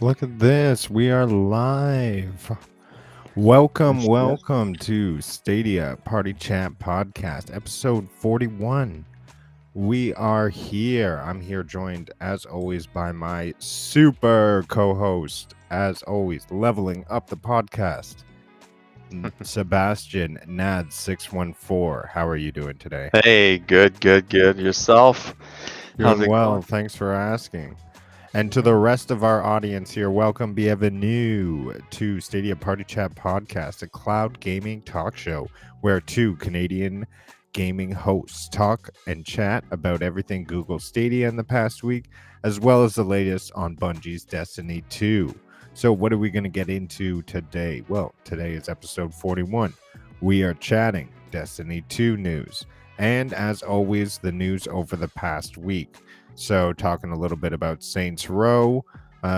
Look at this. We are live. Welcome, Yes. welcome to Stadia Party Chat Podcast, episode 41. We are here. I'm here joined, as always, by my super co host, as always, leveling up the podcast, Sebastian Nads 614. How are you doing today? Hey, good. Yourself? How's Doing it well. going? Thanks for asking. And to the Yeah. rest of our audience here, welcome, bienvenue to Stadia Party Chat Podcast, a cloud gaming talk show where two Canadian gaming hosts talk and chat about everything Google Stadia in the past week, as well as the latest on Bungie's Destiny 2. So, what are we going to get into today? Well, today is episode 41. We are chatting Destiny 2 news, and as always, the news over the past week. So, talking a little bit about Saints Row.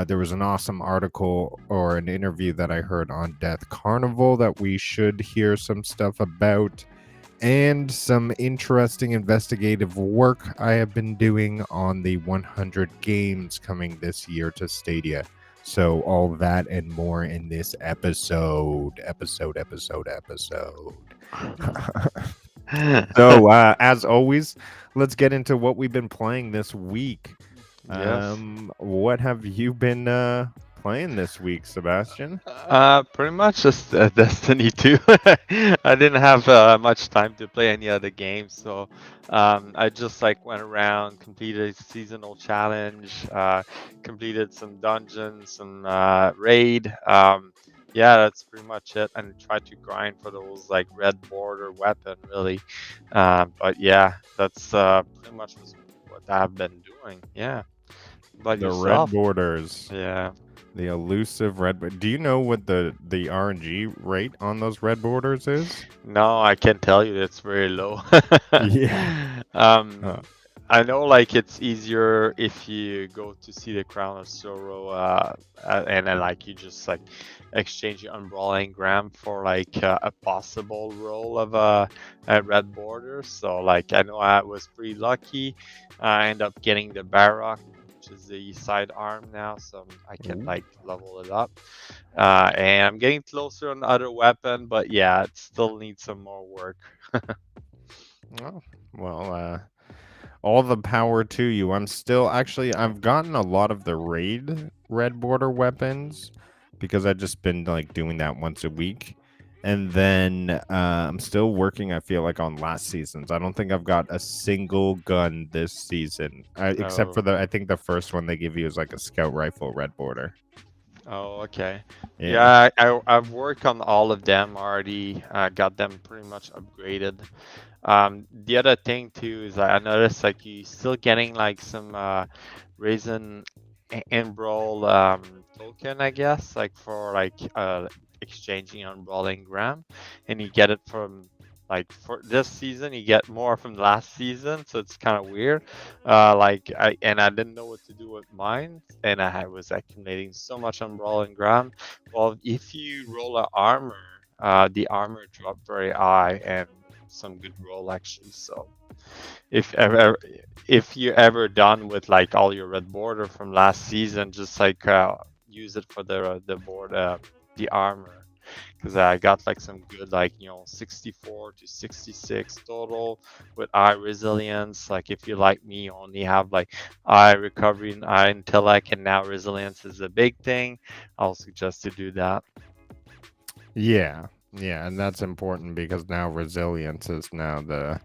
There was an awesome article or an interview that I heard on Death Carnival that we should hear some stuff about, and some interesting investigative work I have been doing on the 100 games coming this year to Stadia. So, all that and more in this episode. So, as always, let's get into what we've been playing this week. Yes. What have you been playing this week, Sebastian? Pretty much just Destiny 2. I didn't have much time to play any other games, so I just like went around, completed a seasonal challenge, completed some dungeons, some raid. Yeah, that's pretty much it, and tried to grind for those like red border weapon, really. But yeah, that's pretty much what I've been doing. Yeah. But The red yourself? borders, Yeah. the elusive red. Do you know what the RNG rate on those red borders is? No, I can tell you it's very low. Yeah. um, I know like it's easier if you go to see the Crown of Sorrow, and then like you just like exchange your Unbrawling Gram for like a possible roll of a red border. So like I know I was pretty lucky. I end up getting the Barrock, which is the side arm now, so I can Ooh. like level it up. And I'm getting closer on the other weapon, but yeah, it still needs some more work. Oh, well, all the power to you. I'm still actually I've gotten a lot of the raid red border weapons because I've just been like doing that once a week. And then I'm still working, I feel like, on last season's. I don't think I've got a single gun this season, except for Oh, I think the first one they give you is like a scout rifle red border. oh, okay. Yeah. Yeah, I've worked on all of them already. Got them pretty much upgraded. The other thing too is I noticed like you still getting like some raisin and brawl token, I guess, like for like exchanging on Brawling Gram, and you get it from like for this season you get more from last season, so it's kind of weird. I didn't know what to do with mine, and I was accumulating so much on Brawling Gram. Well, if you roll a armor, the armor dropped very high and some good roll actually. So if ever if you're ever done with like all your red border from last season, just like use it for the board the armor, because I got like some good like 64 to 66 total with eye resilience. Like if you like me, you only have like eye recovery and eye intellect, and now resilience is a big thing. I'll suggest to do that. Yeah. Yeah, and that's important because now resilience is now the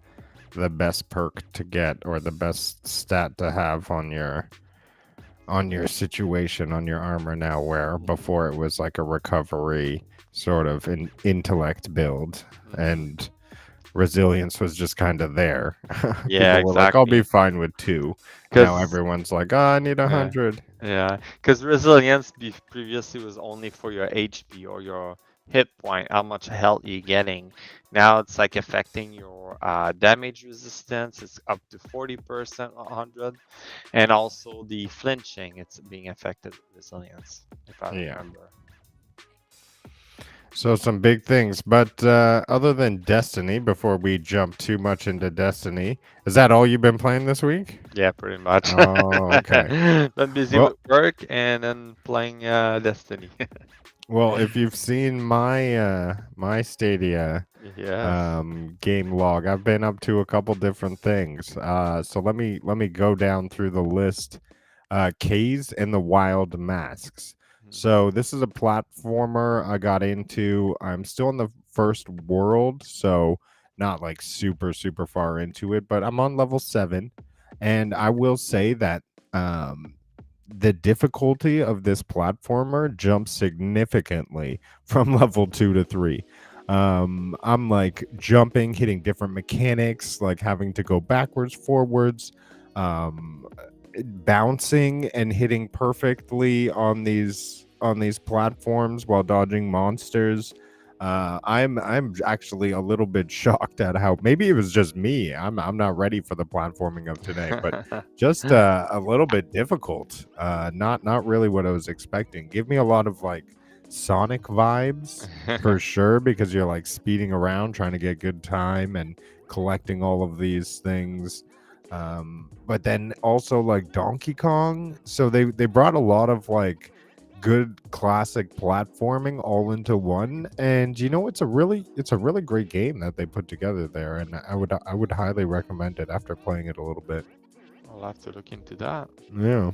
best perk to get or the best stat to have on your situation on your armor now, where before it was like a recovery sort of an intellect build, Mhm. and resilience was just kind of there. Yeah, People were like, I'll be exactly. fine with 2. Now Because everyone's like, oh, I need yeah, 100. yeah, because resilience previously was only for your HP or your hit point, how much health you're getting. Now it's like affecting your damage resistance. It's up to 40%, 100, and also the flinching. It's being affected with resilience, if I Yeah. remember. So some big things, but other than Destiny, before we jump too much into Destiny, is that all you've been playing this week? Yeah, pretty much. Oh, okay. Been busy Well, with work and then playing Destiny. well, if you've seen my my Stadia Yes. game log, I've been up to a couple different things. So let me go down through the list. Caves and the Wild Masks. So this is a platformer I got into. I'm still in the first world, so not like super far into it, but I'm on level 7, and I will say that um the difficulty of this platformer jumps significantly from level 2 to 3. I'm like jumping, hitting different mechanics, like having to go backwards, forwards, um bouncing and hitting perfectly on these platforms while dodging monsters. I'm actually a little bit shocked at how maybe it was just me. I'm not ready for the platforming of today, but just a little bit difficult. Not really what I was expecting. Give me a lot of like Sonic vibes for sure, because you're like speeding around trying to get good time and collecting all of these things. But then also like Donkey Kong. So they brought a lot of like good classic platforming all into one, and it's a really great game that they put together there, and I would highly recommend it after playing it a little bit. I'll have to look into that. Yeah,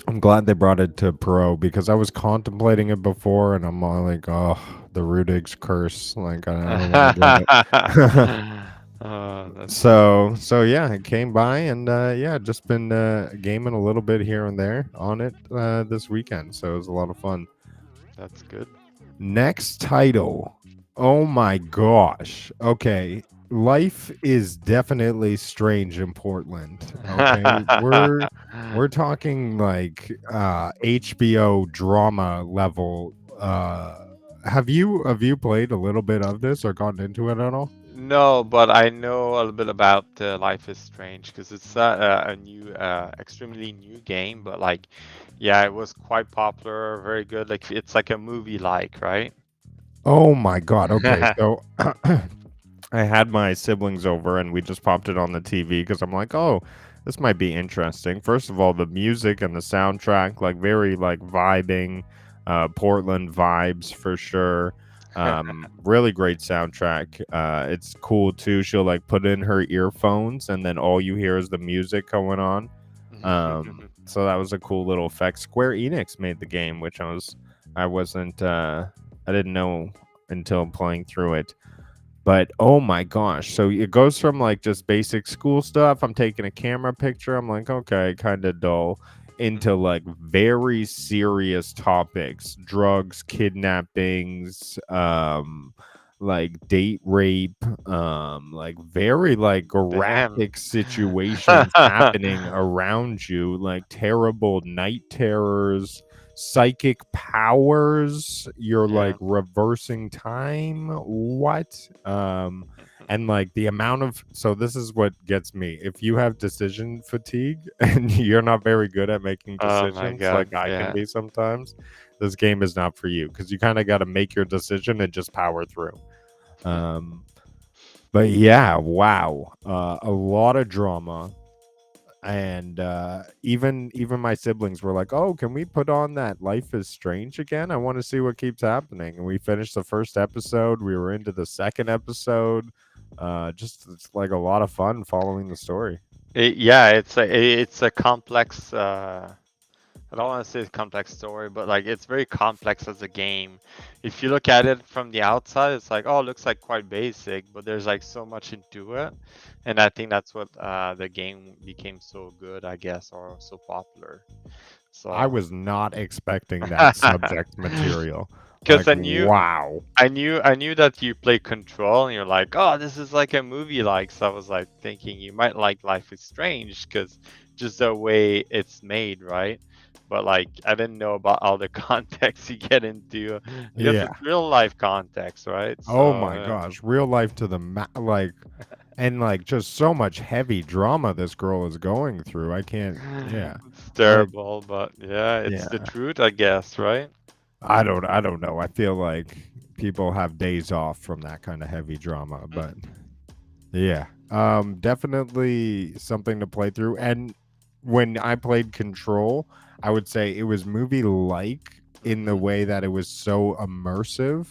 I'm glad they brought it to Pro, because I was contemplating it before, and I'm all like, oh, the Rudiggz curse. Like, I don't want to get it. Oh, that's funny. So yeah, it came by, and yeah, just been gaming a little bit here and there on it this weekend. So it was a lot of fun. That's good. Next title. Oh my gosh. Okay. Life is definitely strange in Portland. Okay. We're talking like HBO drama level. Have you played a little bit of this or gotten into it at all? No, but I know a little bit about Life is Strange because it's a new, extremely new game. But like, yeah, it was quite popular, very good. Like, it's like a movie, like, right? Oh my god. Okay. So I had my siblings over and we just popped it on the TV because I'm like, oh, this might be interesting. First of all, the music and the soundtrack, like very like vibing, Portland vibes for sure. Really great soundtrack. It's cool too. She'll like put in her earphones and then all you hear is the music going on. So that was a cool little effect. Square Enix made the game, which I wasn't I didn't know until playing through it. But oh my gosh. So it goes from like just basic school stuff. I'm taking a camera picture. I'm like, okay, kind of dull, into like very serious topics, drugs, kidnappings, like date rape, like very like Damn. graphic situations happening around you, like terrible night terrors, psychic powers, you're like Yeah. reversing time, what, and like the amount of, so this is what gets me: if you have decision fatigue and you're not very good at making Oh my decisions God. like I can Yeah. be sometimes, this game is not for you, because you kind of got to make your decision and just power through. um but yeah, wow, a lot of drama. And even my siblings were like, oh, can we put on that Life is Strange again? I want to see what keeps happening. And we finished the first episode, we were into the second episode. Just it's like a lot of fun following the story. Yeah, it's a complex. I don't want to say it's a complex story, but like it's very complex as a game. If you look at it from the outside, it's like, oh, it looks like quite basic, but there's like so much into it, and I think that's what the game became so good, I guess, or so popular. I So, was not expecting that subject material. because Like, wow. I knew that you play Control, and you're like, oh, this is like a movie, like. So I was like thinking you might like Life is Strange because just the way it's made, right? But like I didn't know about all the context you get into. I guess Yeah. it's real life context, right? Oh So my gosh, real life to the like, and like just so much heavy drama this girl is going through. I can't. Yeah. it's Like, terrible, but yeah, it's the yeah. truth, I guess, right? I don't know. I feel like people have days off from that kind of heavy drama. But yeah, definitely something to play through. And when I played Control, I would say it was movie-like in the way that it was so immersive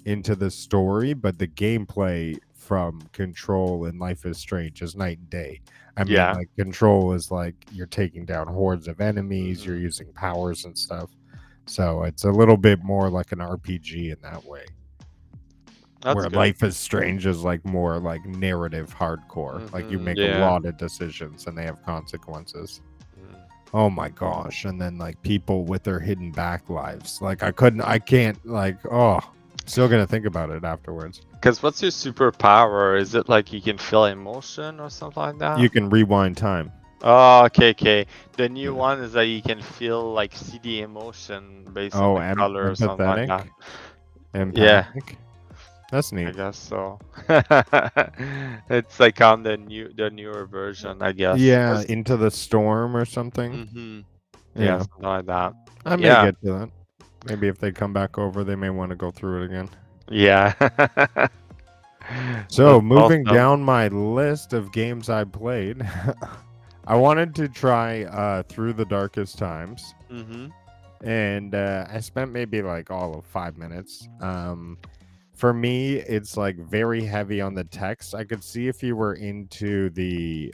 into the story, but the gameplay from Control and Life is Strange is night and day. I mean, Yeah. like Control is like you're taking down hordes of enemies, you're using powers and stuff. So it's a little bit more like an RPG in that way. That's Where good. Life is Strange is like more like narrative hardcore. Like you make a Yeah. lot of decisions and they have consequences. Oh my gosh. And then like people with their hidden back lives. Like I can't like, still gonna think about it afterwards. Because what's your superpower? Is it like you can feel emotion or something like that? You can rewind time. Oh, okay. The new Yeah. one is that you can feel like see the emotion based Oh, on the color or something like that. Empathic. That's I neat. guess so. It's like on the newer version, I guess. Yeah, Into the Storm or something. Yeah, something like that. I may Yeah. get to that. Maybe if they come back over, they may want to go through it again. Yeah. So That's moving awesome. down my list of games I played, I wanted to try Through the Darkest Times. And I spent maybe like all of 5 minutes. For me, it's like very heavy on the text. I could see if you were into the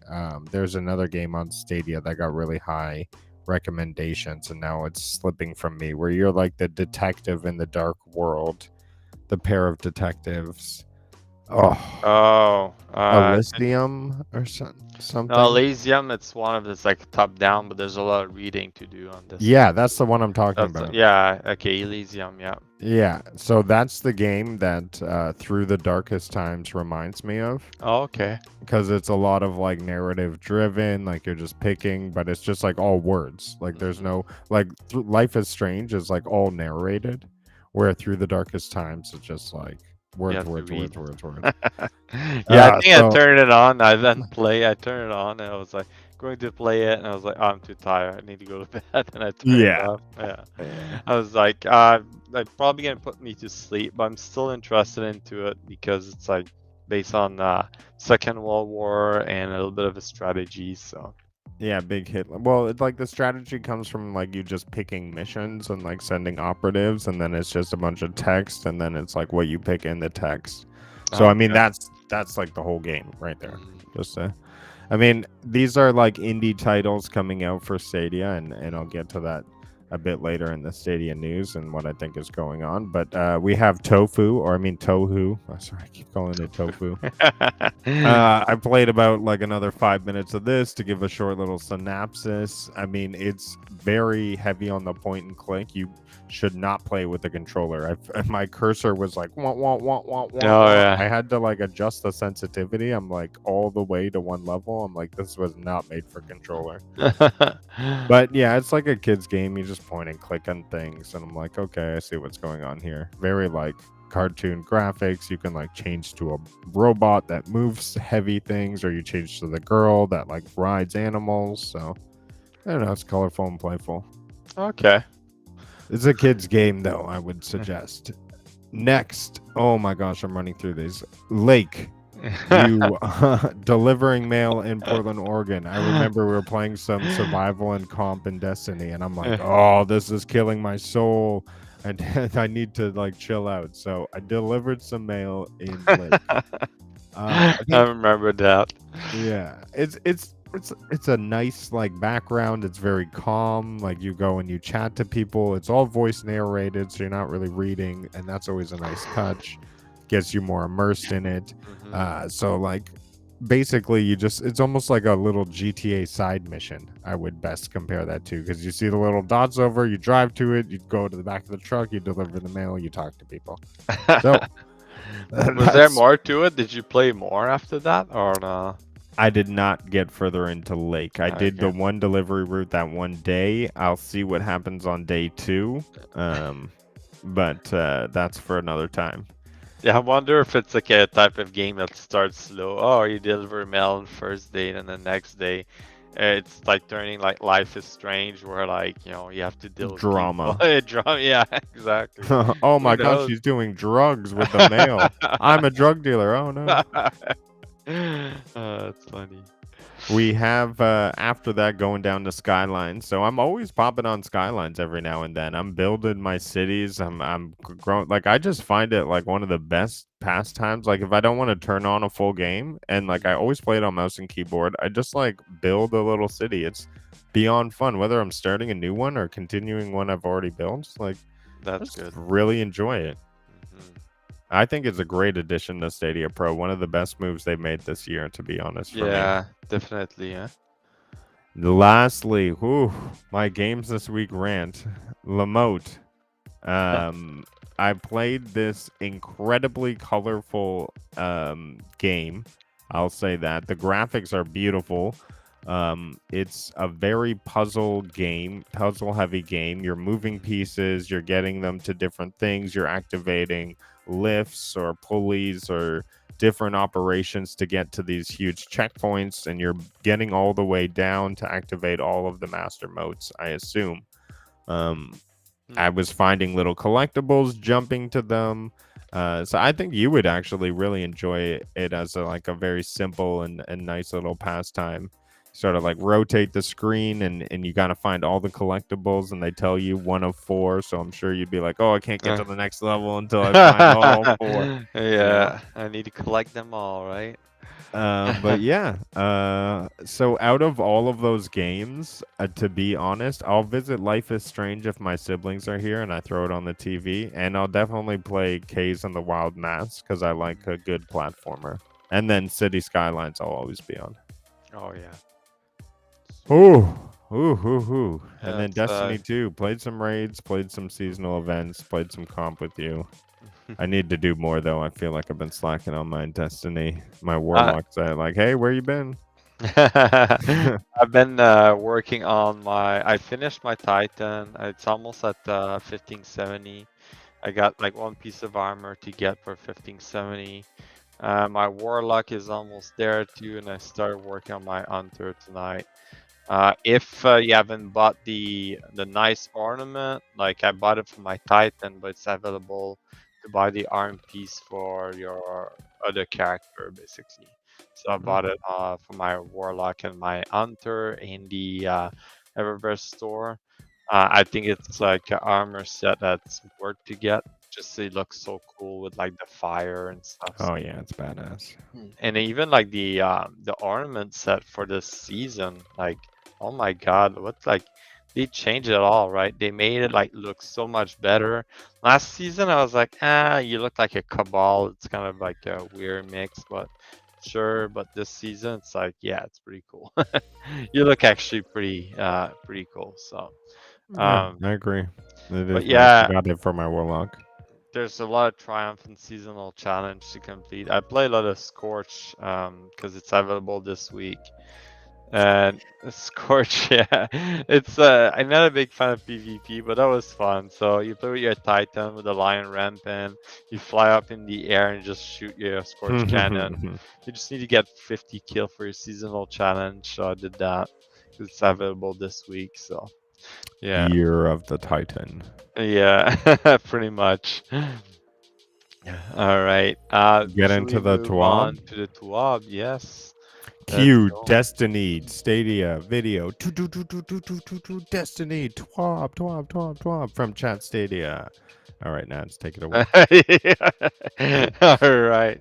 there's another game on Stadia that got really high recommendations, and now it's slipping from me, where you're like the detective in the dark world, the pair of detectives. Elysium or something. No, Elysium, it's one of this like top down, but there's a lot of reading to do on this. Yeah, that's the one I'm talking about. Yeah, okay, Elysium, yeah. Yeah, so that's the game that Through the Darkest Times reminds me of. Oh, okay. Because it's a lot of like narrative driven, like you're just picking, but it's just like all words. Like there's no like Life is Strange is like all narrated, where Through the Darkest Times it's just like words. Yeah, I think I turned it on. I turned it on, and I was like going to play it, and I was like, oh, I'm too tired. I need to go to bed, and I turned it off. Yeah. I was like, like probably gonna put me to sleep, but I'm still interested into it because it's like based on Second World War and a little bit of a strategy. So. Yeah, big hit. Well, it's like the strategy comes from like you just picking missions and like sending operatives, and then it's just a bunch of text, and then it's like what you pick in the text. So I mean that's like the whole game right there. Just I mean, these are like indie titles coming out for Stadia, and I'll get to that a bit later in the Stadia news and what I think is going on. But we have Tohu. Oh, sorry, I keep calling it Tofu. I played about like another 5 minutes of this to give a short little synopsis. I mean, it's very heavy on the point and click. You should not play with the controller. My cursor was like wah, wah, wah, wah, wah. Oh, yeah. I had to like adjust the sensitivity. I'm like all the way to one level. I'm like, this was not made for controller. But yeah, it's like a kid's game. You just point and click on things, and I'm like, okay, I see what's going on here. Very like cartoon graphics. You can like change to a robot that moves heavy things, or you change to the girl that like rides animals. So I don't know, it's colorful and playful. Okay. It's a kid's game though, I would suggest. Next, oh my gosh, I'm running through these. Lake. You delivering mail in Portland, Oregon. I remember we were playing some survival and comp in Destiny, and I'm like, oh, this is killing my soul. And I need to like chill out. So I delivered some mail in Lake. I remember that. Yeah, it's a nice like background. It's very calm. Like you go and you chat to people. It's all voice narrated, so you're not really reading, and that's always a nice touch. Gets you more immersed in it. So like basically it's almost like a little GTA side mission. I would best compare that to, because you see the little dots over, you drive to it, you go to the back of the truck, you deliver the mail, you talk to people. So was there more to it? Did you play more after that or no? I did not get further into Lake. I did the one delivery route that one day. I'll see what happens on day 2. But that's for another time. Yeah, I wonder if it's like a type of game that starts slow. Oh, you deliver mail on first day, and the next day It's like turning like Life is Strange, where like you have to deal with people. Drama. Drama, yeah, exactly. Oh Who my gosh, knows? she's doing drugs with the mail. I'm a drug dealer. Oh no. That's funny. We have after that going down to Skylines. So I'm always popping on Skylines every now and then. I'm building my cities. I'm growing. Like I just find it like one of the best pastimes. Like if I don't want to turn on a full game, and like I always play it on mouse and keyboard, I just like build a little city. It's beyond fun, whether I'm starting a new one or continuing one I've already built. Like I That's just good. really enjoy it. Mhm. I think it's a great addition to Stadia Pro. One of the best moves they made this year, to be honest, for me. Yeah, definitely. Yeah. Lastly, whew, my games this week rant. Lamote. Um, I played this incredibly colorful game. I'll say that. The graphics are beautiful. It's a very puzzle heavy game. You're moving pieces, you're getting them to different things, you're activating lifts or pulleys or different operations to get to these huge checkpoints, and you're getting all the way down to activate all of the master modes, I assume. Um, I was finding little collectibles, jumping to them. So I think you would actually really enjoy it as like a very simple and nice little pastime. Sort of like rotate the screen and you got to find all the collectibles and they tell you one of four. So I'm sure you'd be like, oh, I can't get to the next level until I find all four, you know? Yeah, I need to collect them all, right? But yeah, so out of all of those games, to be honest, I'll visit Life is Strange if my siblings are here and I throw it on the TV, and I'll definitely play Caves and the Wild Mass because I like a good platformer. And then City Skylines, I'll always be on. Oh yeah. Ooh, ooh, ooh, ooh. And Yeah, then it's Destiny 2, played some raids, played some seasonal events, played some comp with you. I need to do more though. I feel like I've been slacking on my Destiny. My uh, warlocks are like, hey, where you been? I've been working on I finished my Titan. It's almost at 1570. I got like one piece of armor to get for 1570. My Warlock is almost there too, and I started working on my Hunter tonight. If you haven't bought the nice ornament, like I bought it for my Titan, but it's available to buy the arm piece for your other character, basically. So I bought it for my Warlock and my Hunter in the Eververse store. I think it's like an armor set that's worth to get. Just it looks so cool with like the fire and stuff. Oh yeah, it's badass. And even like the ornament set for this season, like oh my god, what like they changed it all, right? They made it like look so much better. Last season I was like, you look like a cabal. It's kind of like a weird mix, but sure. But this season it's like, yeah, it's pretty cool. You look actually pretty cool. So Yeah, um I agree. It but is nice. I yeah, got it for my warlock. there's a lot of triumph and seasonal challenge to complete. I play a lot of Scorch because it's available this week. And Scorch, yeah, it's I'm not a big fan of PvP, but that was fun. So you play with your Titan with a lion rampant, you fly up in the air and just shoot your Scorch cannon. You just need to get 50 kill for your seasonal challenge. So I did that. It's available this week. So yeah, Year of the Titan. yeah, pretty much. All right. Get Should we into the move on TWAB. to the TWAB? Yes. Let's Q, go. Destiny, Stadia, video. Destiny, TWAB from Chat Stadia. All right, Nads, take it away. All right.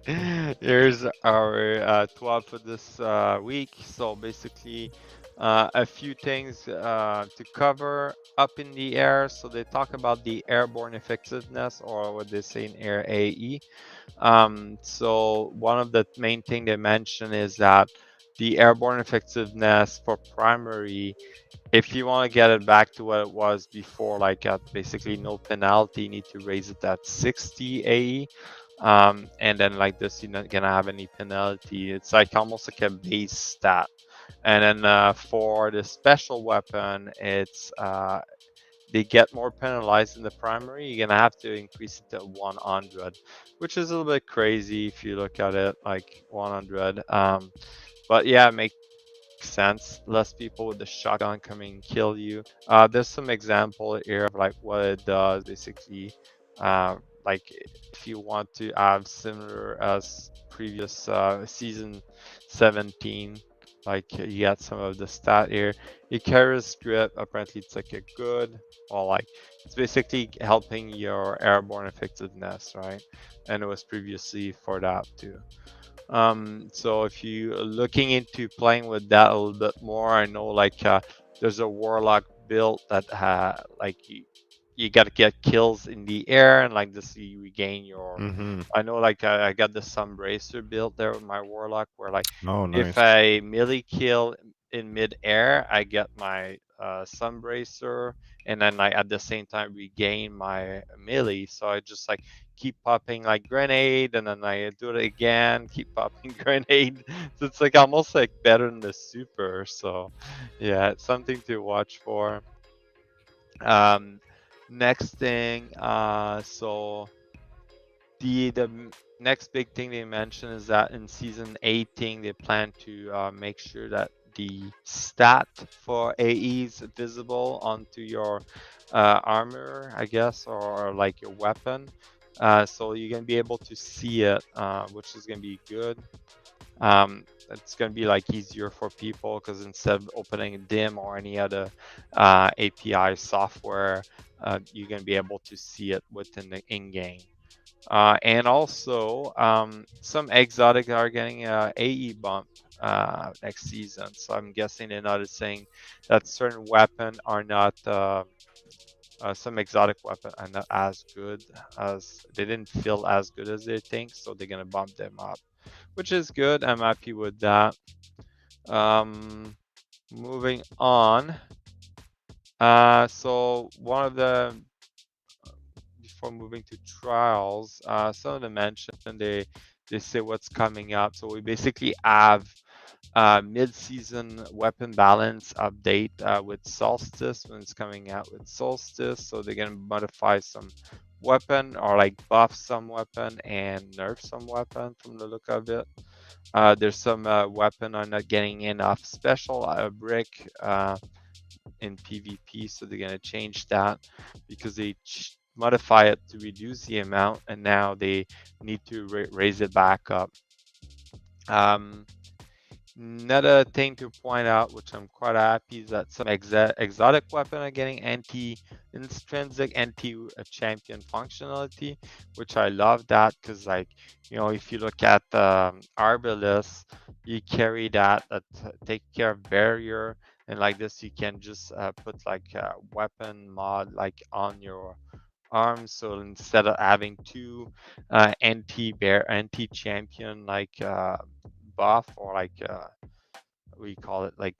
Here's our TWAB for this week. So basically, a few things to cover up in the air. So they talk about the airborne effectiveness, or what they say in air AE. So one of the main thing they mention is that the airborne effectiveness for primary, if you want to get it back to what it was before, like at basically no penalty, you need to raise it at 60 AE. And then like this, you're not gonna have any penalty. It's like almost like a base stat. And then for the special weapon, it's they get more penalized in the primary. You're gonna have to increase it to 100, which is a little bit crazy if you look at it like 100. But yeah, it makes makes sense. Less people with the shotgun coming and kill you. There's some example here of like what it does basically. Like if you want to have similar as previous season 17, like you got some of the stat here. It carries grip. Apparently, it's like a good, or like it's basically helping your airborne effectiveness, right? And it was previously for that too. So if you are looking into playing with that a little bit more, I know like there's a warlock build that like you got to get kills in the air and like this you regain your. Mm-hmm. I know like I got the Sunbracer build there with my warlock where like Oh, if nice. I melee kill in mid-air, I get my Sunbracer and then like at the same time regain my melee. So I just like keep popping like grenade and then I do it again, keep popping grenade. So it's like almost like better than the super. So yeah, it's something to watch for. Um, next thing, so the next big thing they mentioned is that in season 18 they plan to make sure that the stat for AE is visible onto your armor, I guess, or like your weapon. So you're gonna be able to see it, which is gonna be good. It's gonna be like easier for people because instead of opening a dim or any other API software, you're gonna be able to see it within the in-game. And also, some exotic are getting a AE bump next season. So I'm guessing they're noticing that certain weapon are not, some exotic weapon are not as good as, they didn't feel as good as they think. So they're going to bump them up, which is good. I'm happy with that. Moving on. So one of the before moving to trials, some of them mentioned they say what's coming up. So we basically have mid-season weapon balance update with Solstice when it's coming out with Solstice. So they're gonna modify some weapon or like buff some weapon and nerf some weapon from the look of it. There's some weapon are not getting enough special brick in PvP, so they're gonna change that because they modify it to reduce the amount, and now they need to raise it back up. Another thing to point out, which I'm quite happy, is that some exotic weapon are getting intrinsic anti-champion functionality, which I love that because, like, you know, if you look at Arbalest, you carry that take care of barrier, and like this, you can just put like a weapon mod like on your arms. So instead of having two anti-champion like buff or like we call it like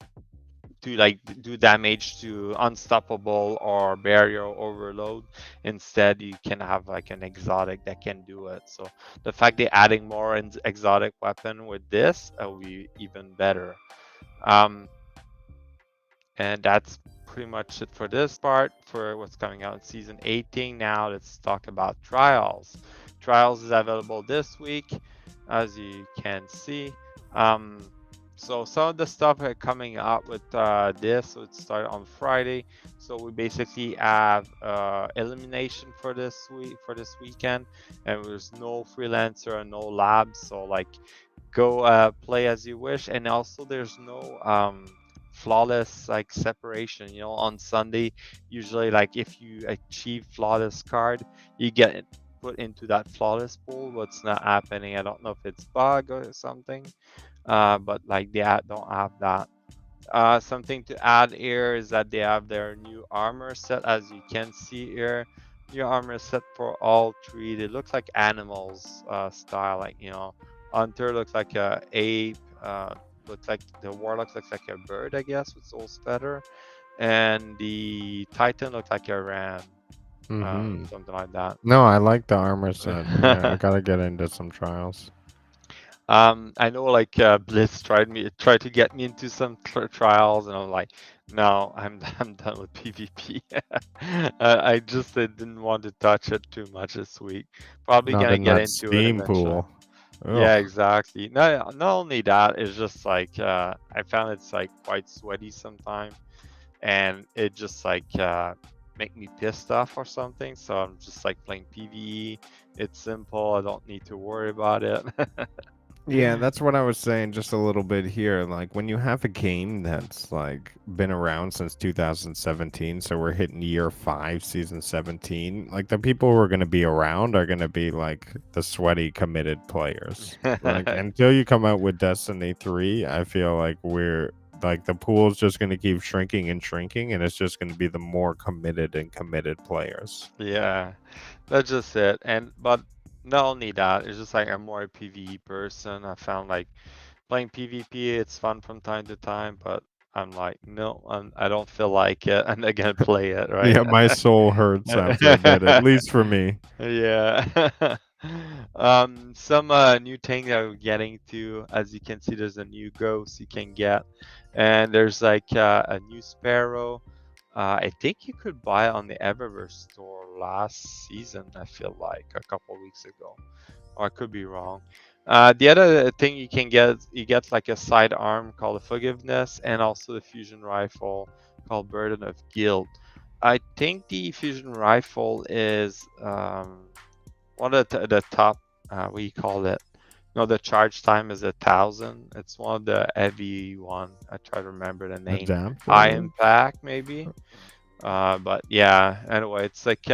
to like do damage to unstoppable or barrier overload, instead you can have like an exotic that can do it. So the fact they're adding more exotic weapon with this will be even better. And that's pretty much it for this part for what's coming out in season 18. Now let's talk about trials. Trials is available this week, as you can see. So some of the stuff are coming out with this. So it started on Friday. So we basically have elimination for this week, for this weekend, and there's no freelancer and no labs. So like go play as you wish, and also there's no flawless like separation. You know, on Sunday usually like if you achieve flawless card, you get put into that flawless pool. What's not happening, I don't know if it's bug or something, but like they don't have that. Something to add here is that they have their new armor set, as you can see here. New armor set for all three. They look like animals style, like, you know, hunter looks like a ape, looks like the warlock looks like a bird, I guess, with soul spreader, and the titan looks like a ram, Mm-hmm. something like that. No, I like the armor set. Yeah, I gotta get into some trials. I know like Blitz tried to get me into some trials, and I'm like, no, I'm done with PvP. I just didn't want to touch it too much this week. Probably Not gonna in get that into it Steam eventually. pool. Yeah, Ugh. exactly. Not only that, it's just like I found it's like quite sweaty sometimes, and it just like make me pissed off or something. So I'm just like playing PvE. It's simple. I don't need to worry about it. Yeah, that's what I was saying just a little bit here. Like when you have a game that's like been around since 2017, so we're hitting year 5, season 17, like the people who are going to be around are going to be like the sweaty committed players. Like until you come out with Destiny 3, I feel like we're like the pool's just going to keep shrinking and shrinking, and it's just going to be the more committed and committed players. Yeah, that's just it. And but not only that, it's just like I'm more a PvE person. I found like playing PvP, it's fun from time to time, but I'm like, no, I don't feel like it. I'm not gonna play it, right? Yeah, my soul hurts after a bit, at least for me. Yeah. Some new thing that we're getting to, as you can see, there's a new ghost you can get, and there's like a new sparrow. I think you could buy it on the Eververse store last season. I feel like a couple weeks ago, or I could be wrong. The other thing you can get, you get like a sidearm called the Forgiveness, and also the fusion rifle called Burden of Guilt. I think the fusion rifle is one of the top. What do you call it? No, the charge time is 1,000. It's one of the heavy one. I try to remember the name. High Adaptive? impact, maybe. But yeah. Anyway, it's like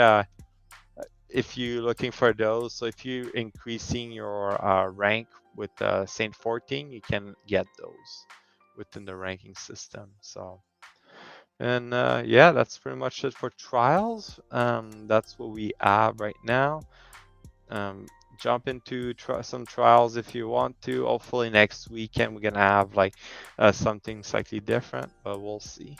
if you're looking for those, so if you're increasing your rank with Saint 14, you can get those within the ranking system. So, and yeah, that's pretty much it for trials. That's what we have right now. Um, jump into some trials if you want to. Hopefully next weekend we're gonna have like something slightly different, but we'll see.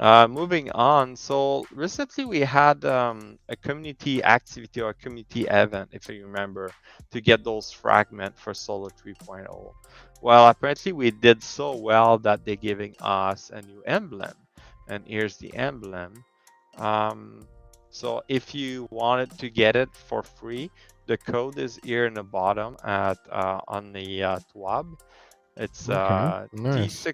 Moving on, so recently we had a community activity or a community event, if you remember, to get those fragments for Solo 3.0. Well, apparently we did so well that they're giving us a new emblem, and here's the emblem. Um, so if you wanted to get it for free, the code is here in the bottom at on the TWAB. It's Okay, nice.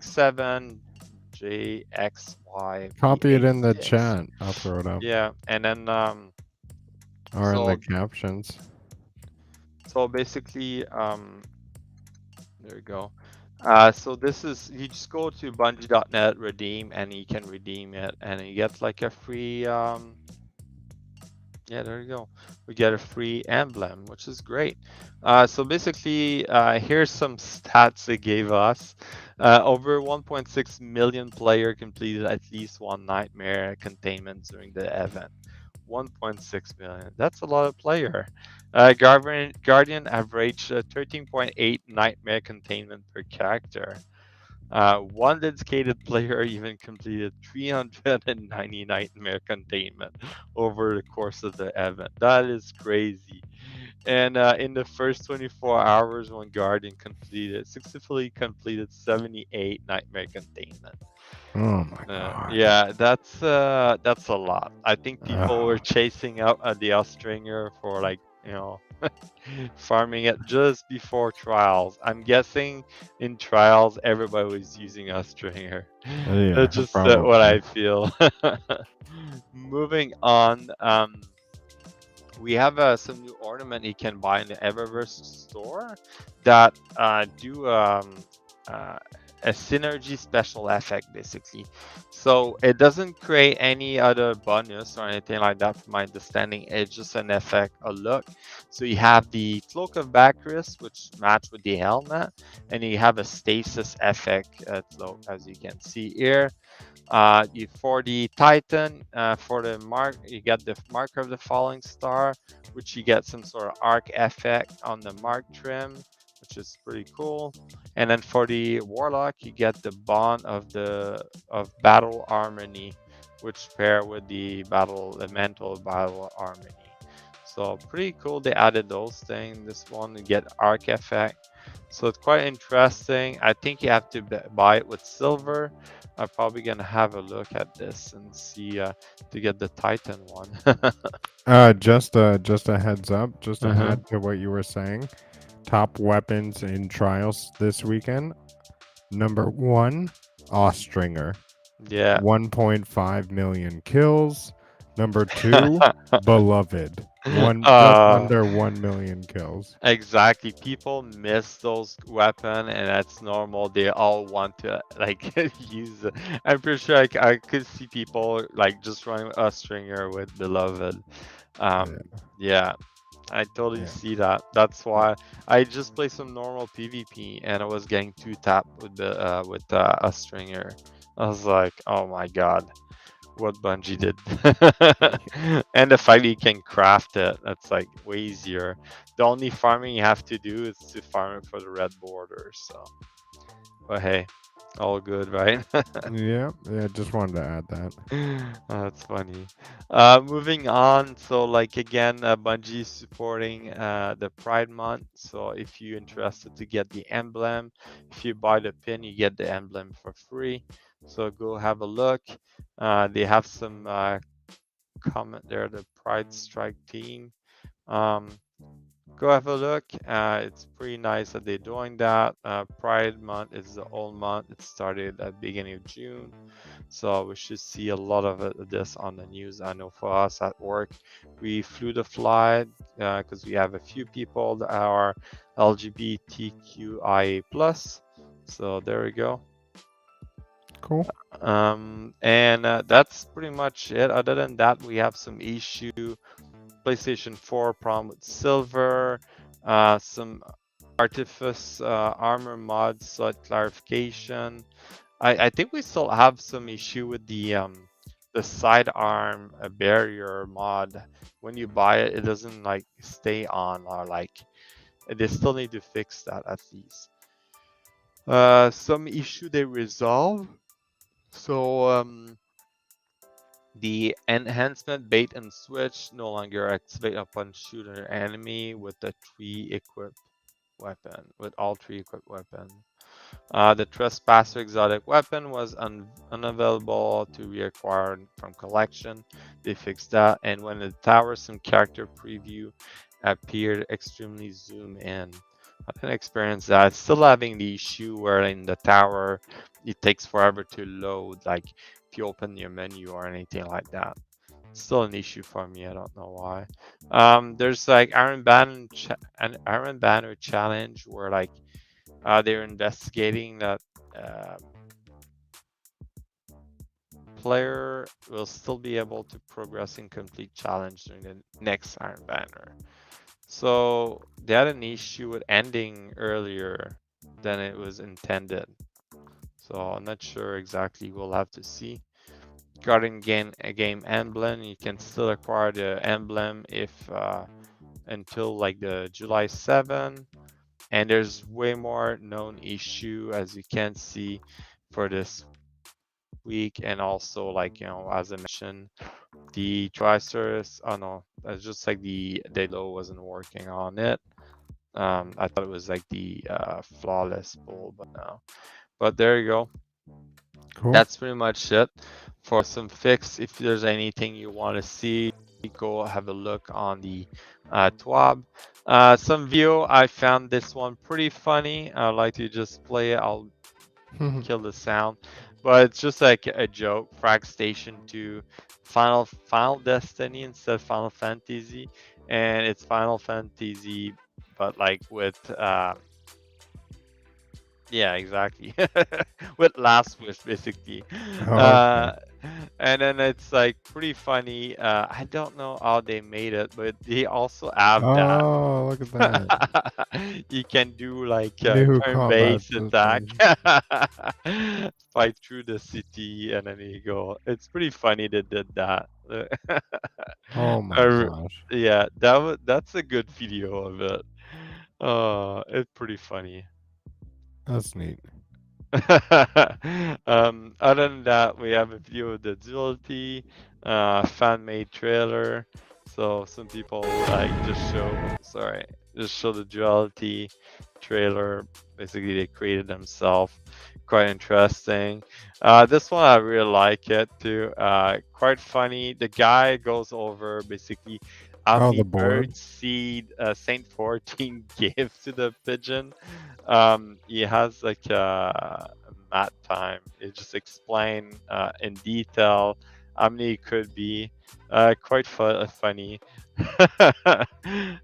Copy it in the T67JXYV86. chat. I'll throw it up. Yeah, and then Or in the so captions. basically there you go. So this is, you just go to bungie.net redeem, and you can redeem it, and you get like a free yeah, there you go. We get a free emblem, which is great. So basically, here's some stats they gave us. Over 1.6 million player completed at least one nightmare containment during the event. 1.6 million. That's a lot of player. Guardian averaged 13.8 nightmare containment per character. One dedicated player even completed 390 nightmare containment over the course of the event. That is crazy. And in the first 24 hours, one Guardian successfully completed 78 nightmare containment. Oh my god. Yeah, that's a lot. I think people were Ugh. chasing up the Austringer for like, farming it just before trials. I'm guessing in trials everybody was using Austringer. Yeah, That's just what probably. I feel. Moving on, we have some new ornament you can buy in the Eververse store that do uh, a synergy special effect, basically. So it doesn't create any other bonus or anything like that, from my understanding. It's just an effect, a look. So you have the Cloak of Bacchus, which match with the helmet, and you have a stasis effect cloak, as you can see here. For the Titan, for the mark, you get the marker of the falling star, which you get some sort of arc effect on the mark trim, which is pretty cool. And then for the Warlock, you get the bond of battle harmony, which pair with the mental battle harmony. So pretty cool. They added those things. This one, you get arc effect. So it's quite interesting. I think you have to buy it with silver. I'm probably gonna have a look at this and see to get the Titan one. Just a heads up, just to Uh-huh. add to what you were saying. Top weapons in trials this weekend. Number 1, Austringer. Yeah. 1.5 million kills. Number 2, Beloved. Just uh, under 1 million kills. exactly. People miss those weapon, and that's normal. They all want to like use it. I'm pretty sure I could see people like just running a stringer with Beloved. Yeah. Yeah. I totally Yeah. see that. That's why I just played some normal PvP and I was getting two tapped with the a stringer. I was like, oh my god, what Bungie did. And the fact that you can craft it, that's like way easier. The only farming you have to do is to farm it for the red border. So, but hey, all good, right? Yeah, just wanted to add that. That's funny. Moving on. So, like again, Bungie is supporting the Pride Month. So, if you're interested to get the emblem, if you buy the pin, you get the emblem for free. So go have a look. They have some comment there. The Pride Strike team. Um, Go have a look. It's pretty nice that they're doing that. Pride Month is the old month. It started at the beginning of June. So we should see a lot of this on the news. I know for us at work, we flew the flight because we have a few people that are LGBTQIA+. So there we go. Cool. And that's pretty much it. Other than that, we have some issue. PlayStation 4 problem with silver, some artifice armor mods, slight clarification. I think we still have some issue with the sidearm barrier mod. When you buy it, it doesn't like stay on, or like they still need to fix that at least. Some issue they resolve. So the enhancement bait and switch no longer activate upon shooting an enemy with the all three equipped weapon. The trespasser exotic weapon was unavailable to reacquire from collection. They fixed that, and when the tower some character preview appeared, extremely zoom in. I didn't experience that. Still having the issue where in the tower it takes forever to load, like if you open your menu or anything like that. Still an issue for me. I don't know why. There's like Iron Banner challenge where like they're investigating that player will still be able to progress in complete challenge during the next Iron Banner. So they had an issue with ending earlier than it was intended. So I'm not sure exactly. We'll have to see. Regarding a game emblem, you can still acquire the emblem if until like the July 7. And there's way more known issue as you can see for this week. And also like, as I mentioned, the Triceratops, oh no, that's just like the low wasn't working on it. I thought it was like the flawless pull, but no. But there you go. Cool. That's pretty much it for some fix. If there's anything you want to see, go have a look on the TWAB. Some video, I found this one pretty funny. I'd like to just play it. I'll kill the sound, but it's just like a joke. Frag Station 2, Final Destiny instead of Final Fantasy, and it's Final Fantasy, but like with yeah, exactly. With Last Wish, basically. Okay. And then it's like pretty funny. I don't know how they made it, but they also have that. Oh, look at that. You can do like New combat turn-based attack, system. fight through the city, and then you go. It's pretty funny they did that. Oh my Uh, gosh. yeah, that's a good video of it. It's pretty funny. That's neat. Other than that, we have a view of the duality, fan-made trailer. So some people like just show the duality trailer. Basically, they created themselves. Quite interesting. This one I really like it too. Quite funny. The guy goes over basically how Oh, many the board. bird seed Saint 14 gave to the pigeon. He has like a mat time. It just explain in detail how many it could be. Quite funny.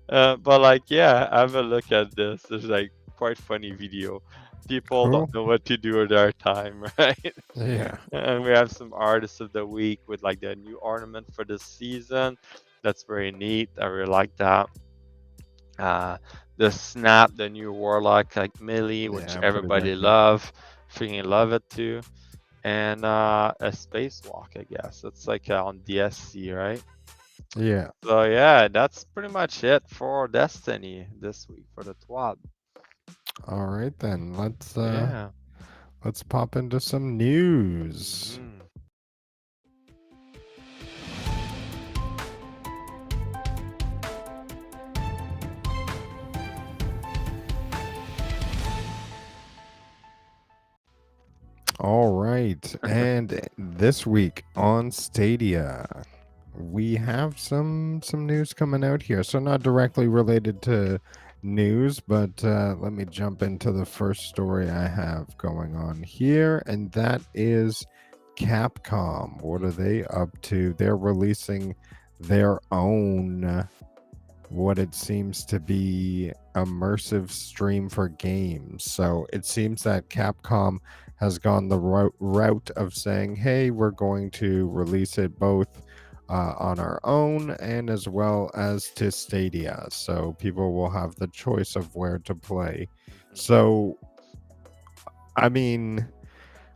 But like, yeah, have a look at this. There's like quite funny video. People don't Cool. know what to do with their time, right? Yeah. And we have some artists of the week with like the new ornament for this season. That's very neat. I really like that. Uh, the snap, the new warlock like Millie, which Yeah, pretty everybody dang good. love, freaking love it too. And a spacewalk, I guess. That's like on DSC, right? Yeah. So yeah, that's pretty much it for Destiny this week for the TWAB. All right then. Yeah. Let's pop into some news. Hmm. All right. And this week on Stadia, we have some news coming out here. So not directly related to news, but let me jump into the first story I have going on here, and that is Capcom. What are they up to? They're releasing their own what it seems to be immersive stream for games. So it seems that Capcom has gone the route of saying, hey, we're going to release it both on our own and as well as to Stadia. So people will have the choice of where to play. So, I mean,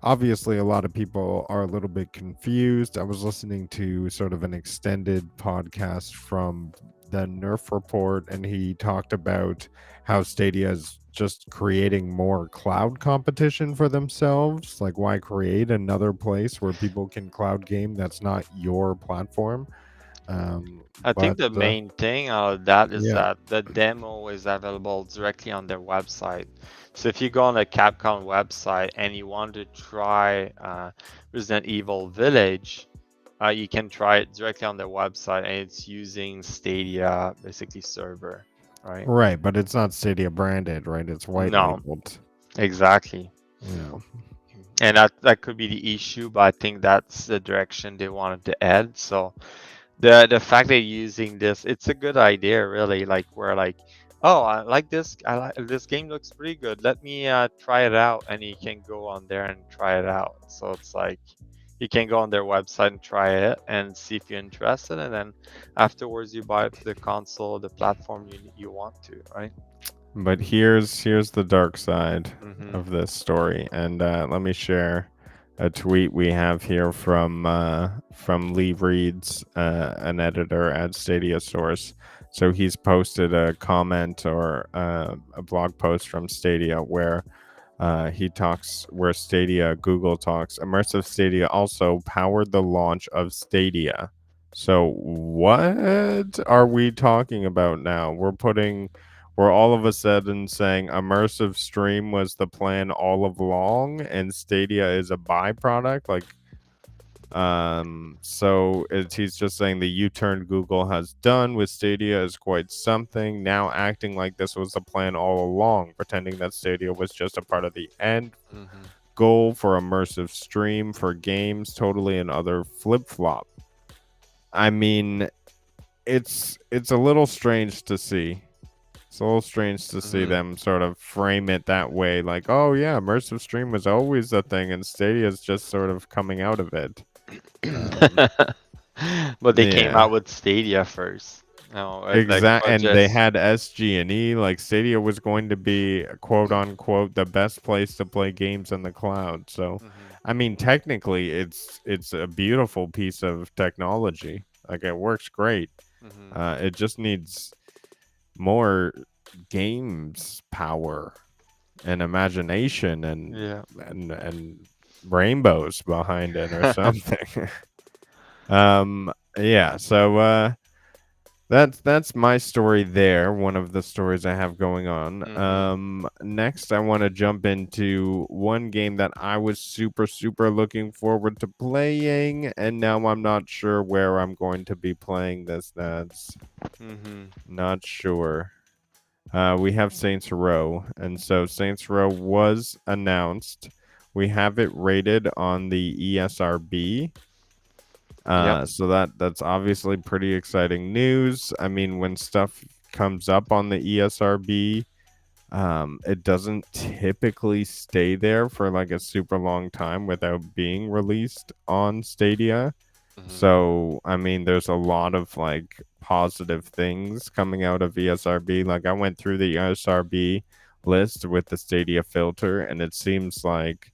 obviously a lot of people are a little bit confused. I was listening to sort of an extended podcast from the Nerf Report, and he talked about how Stadia is just creating more cloud competition for themselves. Like, why create another place where people can cloud game that's not your platform? I think But the main thing of that is yeah, that the demo is available directly on their website. So if you go on the Capcom website and you want to try Resident Evil Village, you can try it directly on their website, and it's using Stadia basically server, right? right. But it's not Stadia branded, right? It's white No, labeled. exactly. Yeah. And that could be the issue, but I think that's the direction they wanted to head. So the fact they're using this, it's a good idea, really. Like we're like, oh, I like this. I like this game looks pretty good. Let me try it out, and you can go on there and try it out. So it's like you can go on their website and try it and see if you're interested, and then afterwards you buy it for the console, the platform you want to, right? But here's the dark side Mm-hmm. of this story, and let me share a tweet we have here from Lee Reeds, an editor at Stadia Source. So he's posted a comment or a blog post from Stadia where he talks where Stadia Google talks. Immersive Stadia also powered the launch of Stadia. So what are we talking about now? We're all of a sudden saying immersive stream was the plan all along and Stadia is a byproduct. Like he's just saying the U-turn Google has done with Stadia is quite something. Now acting like this was the plan all along, pretending that Stadia was just a part of the end Mm-hmm. goal for immersive stream for games, totally another flip-flop. I mean, it's a little strange to see. It's a little strange to see Mm-hmm. them sort of frame it that way, like, oh yeah, immersive stream was always a thing, and Stadia is just sort of coming out of it. Um, But they came yeah, out with Stadia first. No, like and they just. had SG&E. Like Stadia was going to be quote unquote the best place to play games in the cloud. So, Mm-hmm. I mean, technically, it's a beautiful piece of technology. Like it works great. Mm-hmm. It just needs more games power and imagination Yeah. and rainbows behind it or something. Yeah, so That's my story there. One of the stories I have going on. Mm-hmm. Next, I want to jump into one game that I was super looking forward to playing, and now I'm not sure where I'm going to be playing this. That's Mm-hmm. not sure. We have Saints Row, and so Saints Row was announced. We have it rated on the ESRB. Yep. So that's obviously pretty exciting news. I mean, when stuff comes up on the ESRB, it doesn't typically stay there for like a super long time without being released on Stadia. Mm-hmm. So, I mean, there's a lot of like positive things coming out of ESRB. Like, I went through the ESRB list with the Stadia filter, and it seems like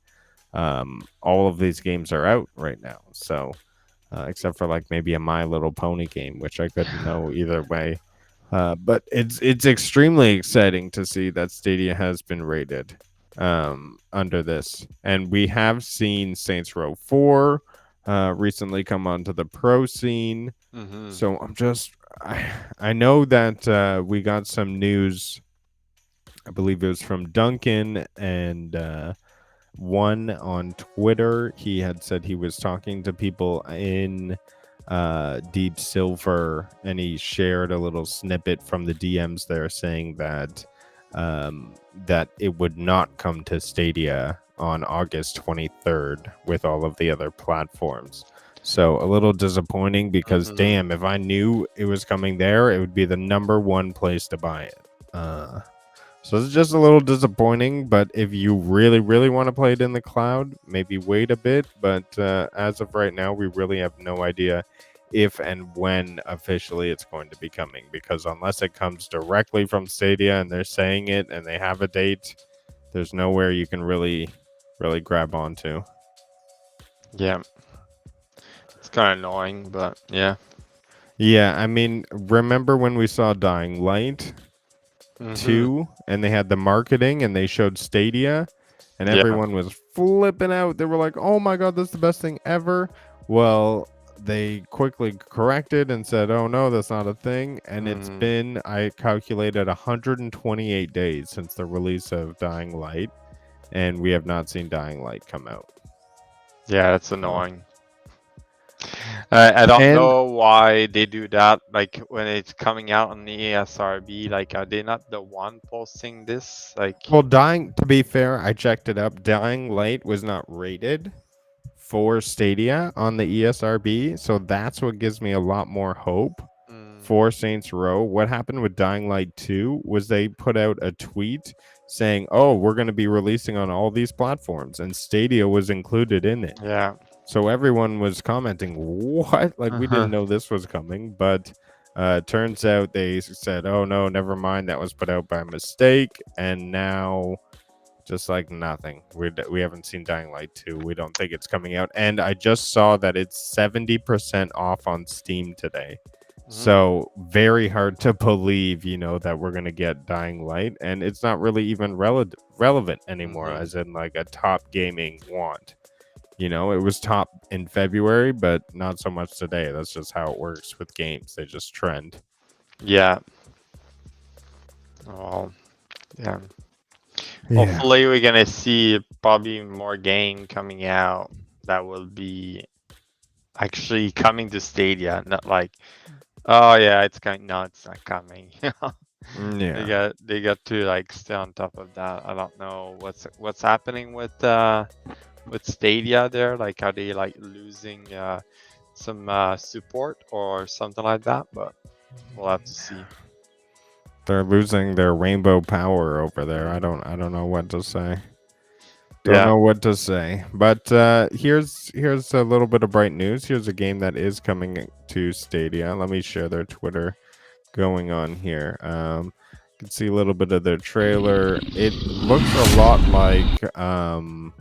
all of these games are out right now. So, except for like maybe a My Little Pony game, which I couldn't know either way. But it's extremely exciting to see that Stadia has been rated under this, and we have seen Saints Row 4 recently come onto the pro scene. Mm-hmm. So I know that we got some news. I believe it was from Duncan and one on Twitter. He had said he was talking to people in Deep Silver, and he shared a little snippet from the DMs there saying that that it would not come to Stadia on August 23rd with all of the other platforms. So a little disappointing because Mm-hmm. damn, if I knew it was coming there, it would be the number one place to buy it. So it's just a little disappointing, but if you really want to play it in the cloud, maybe wait a bit. But as of right now, we really have no idea if and when officially it's going to be coming, because unless it comes directly from Stadia and they're saying it and they have a date, there's nowhere you can really grab onto. Yeah. It's kind of annoying, but yeah. Yeah, I mean, remember when we saw Dying Light Mm-hmm. 2 and they had the marketing and they showed Stadia and Yeah. everyone was flipping out. They were like, "Oh my god, this is the best thing ever." Well, they quickly corrected and said, "Oh no, that's not a thing." And it's Mm-hmm. been, I calculated, 128 days since the release of Dying Light, and we have not seen Dying Light come out. Yeah, that's So, annoying. I don't and know why they do that. Like when it's coming out on the ESRB, like are they not the one posting this? Like, well, Dying, to be fair, I checked it up. Dying Light was not rated for Stadia on the ESRB, so that's what gives me a lot more hope mm, for Saints Row. What happened with Dying Light 2 was they put out a tweet saying, "Oh, we're going to be releasing on all these platforms," and Stadia was included in it. yeah. So everyone was commenting, "What? Like, we didn't Uh-huh. know this was coming." But turns out they said, "Oh no, never mind. That was put out by mistake," and now just like nothing. We haven't seen Dying Light 2. We don't think it's coming out. And I just saw that it's 70% off on Steam today. Mhm. So very hard to believe, that we're going to get Dying Light. And it's not really even relevant anymore, Mhm. as in like a top gaming want. It was top in February, but not so much today. That's just how it works with games. They just trend. Yeah. Well, yeah. Yeah. Hopefully, we're gonna see probably more game coming out that will be actually coming to Stadia, not like, oh yeah, it's coming. No, it's not coming. They Yeah. got to like stay on top of that. I don't know what's happening with Stadia there. Like, are they like losing some support or something like that? But we'll have to see. They're losing their rainbow power over there. I Mm. don't I don't know what to say. Don't Yeah. know what to say. But here's a little bit of bright news. Here's a game that is coming to Stadia. Let me share their Twitter going on here. You can see a little bit of their trailer. It looks a lot like From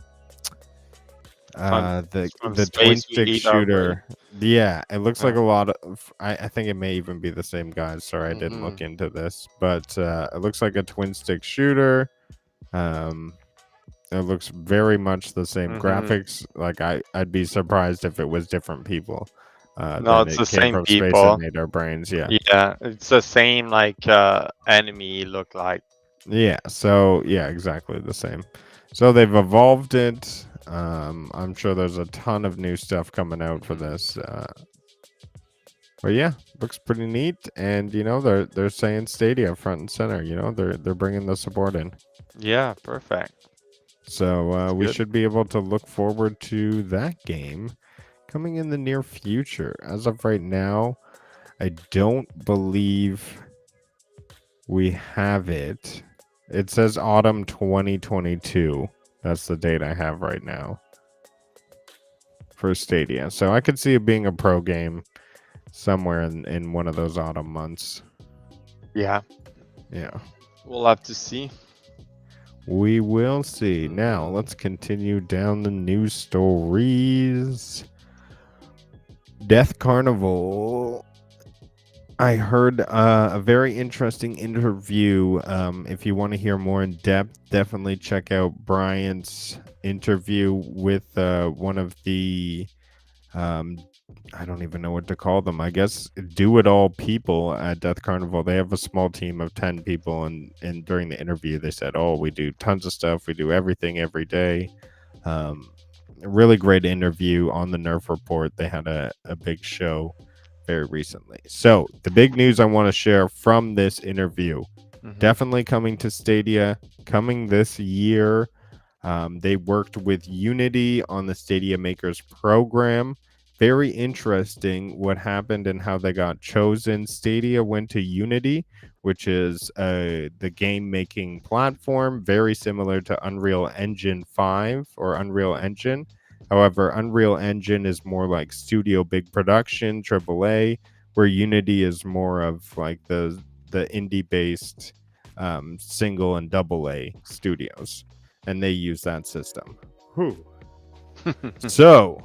the twin space we stick eat our brain. shooter. Yeah, it looks like Yeah. a lot of. I think it may even be the same guys. Sorry, I didn't Mm-hmm. look into this, but it looks like a twin stick shooter. Um, it looks very much the same Mm-hmm. graphics. Like I'd be surprised if it was different people. No, then it's the it came same from space and people. ate our brains. Yeah. Yeah, it's the same like enemy look like. Yeah. So yeah, exactly the same. So they've evolved it. I'm sure there's a ton of new stuff coming out for this. But yeah, looks pretty neat. And they're saying Stadia front and center. They're bringing the support in. Yeah, perfect. So It's we good. should be able to look forward to that game coming in the near future. As of right now, I don't believe we have it. It says autumn 2022. That's the date I have right now for Stadia. So I could see it being a pro game somewhere in one of those autumn months. Yeah, Yeah. we'll have to see. We will see. Now, let's continue down the news stories. Death Carnival. I heard a very interesting interview. If you want to hear more in depth, definitely check out Brian's interview with one of the, I don't even know what to call them. I guess do it all people at Death Carnival. They have a small team of 10 people. And during the interview, they said, oh, we do tons of stuff. We do everything every day. A really great interview on the Nerf Report. They had a big show very recently. So the big news I want to share from this interview, definitely coming to Stadia, coming this year. They worked with Unity on the Stadia Makers program. Very interesting what happened and how they got chosen. Stadia went to Unity, which is the game making platform, very similar to Unreal Engine 5 or Unreal Engine. However, Unreal Engine is more like studio big production, AAA, where Unity is more of like the indie based single and double A studios, and they use that system. So,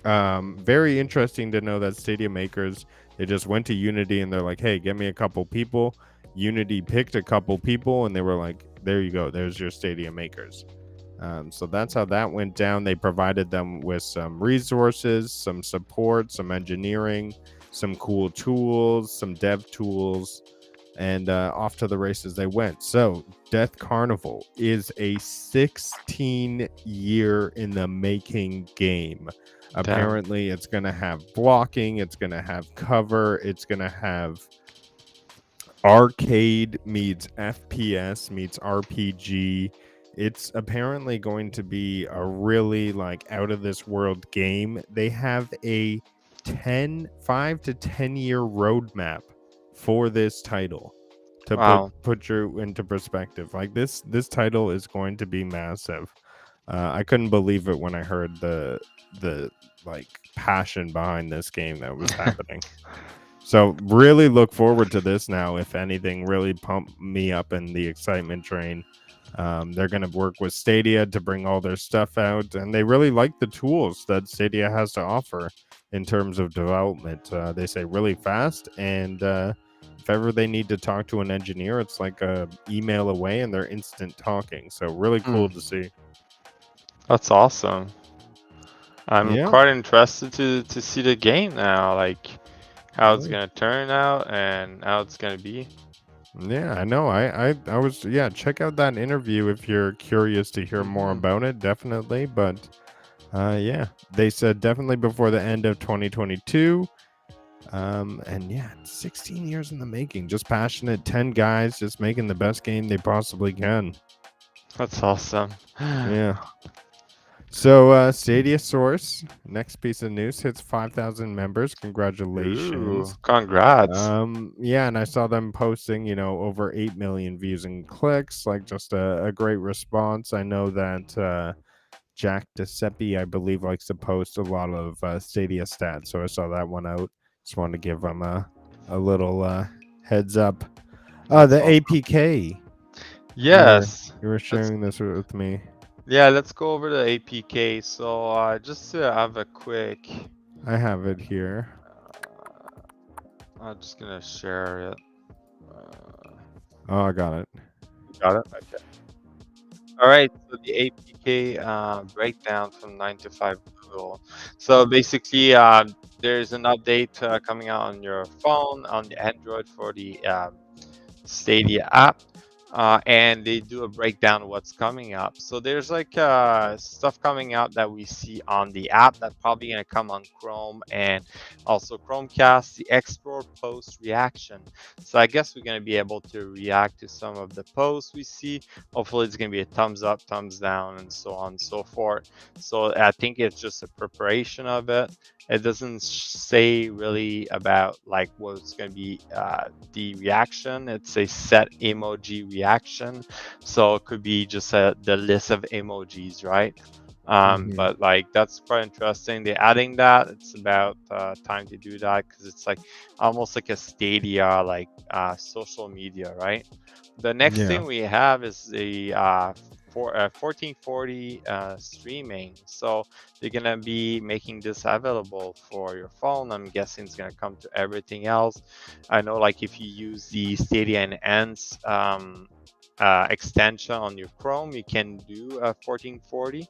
very interesting to know that Stadia Makers, they just went to Unity and they're like, hey, get me a couple people. Unity picked a couple people and they were like, there you go, there's your Stadia Makers. So that's how that went down. They provided them with some resources, some support, some engineering, some cool tools, some dev tools, and off to the races they went. So Death Carnival is a 16-year in the making game. Apparently, it's going to have blocking, it's going to have cover, it's going to have arcade meets FPS meets RPG. It's apparently going to be a really like out of this world game. They have a 5 to 10 year roadmap for this title to put you into perspective. Like this title is going to be massive. I couldn't believe it when I heard the like passion behind this game that was happening. So really look forward to this now. If anything, really pump me up in the excitement train. They're going to work with Stadia to bring all their stuff out, and they really like the tools that Stadia has to offer in terms of development. They say really fast, and if ever they need to talk to an engineer, it's like a email away, and they're instant talking. So really cool to see. That's awesome. I'm quite interested to see the game now, like how it's gonna turn out and how it's gonna be. Yeah, I know. I was check out that interview if you're curious to hear more about it, definitely. But yeah, they said definitely before the end of 2022. And yeah, 16 years in the making, just passionate 10 guys just making the best game they possibly can. That's awesome. Yeah. So Stadia Source, next piece of news, hits 5,000 members. Congratulations. Ooh, congrats. Yeah, and I saw them posting, over 8 million views and clicks, like just a great response. I know that Jack DeSepi, I believe, likes to post a lot of Stadia stats, so I saw that one out. Just wanted to give them a little heads up. The APK. Yes. You were sharing this with me. Yeah, let's go over the APK. So just to have a quick... I have it here. I'm just going to share it. Oh, I got it. You got it? Okay. All right, so the APK breakdown from 9 to 5 cool. So basically, there's an update coming out on your phone, on the Android for the Stadia app, and they do a breakdown of what's coming up. So there's like stuff coming out that we see on the app that probably gonna come on Chrome and also Chromecast. The Explore post reaction. So I guess we're gonna be able to react to some of the posts we see. Hopefully it's gonna be a thumbs up, thumbs down, and so on and so forth. So I think it's just a preparation of it. It doesn't say really about like what's going to be the reaction. It's a set emoji reaction, so it could be just the list of emojis, right? Mhm. But like that's quite interesting. They're adding that. It's about time to do that because it's like almost like a Stadia, like social media, right? The next Yeah. thing we have is the 1440 streaming. So they're gonna be making this available for your phone. I'm guessing it's gonna come to everything else. I know, like if you use the Stadia and Ends extension on your Chrome, you can do a 1440.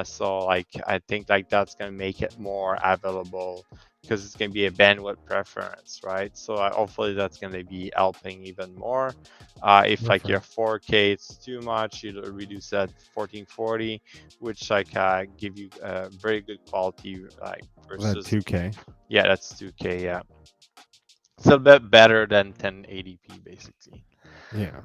So like I think like that's gonna make it more available because it's gonna be a bandwidth preference, right? So hopefully that's gonna be helping even more. If like your Perfect. 4K it's too much, you reduce that 1440, which like give you very good quality like Was that versus 2K? yeah, that's 2K. Yeah, it's a bit better than 1080p basically. Yeah.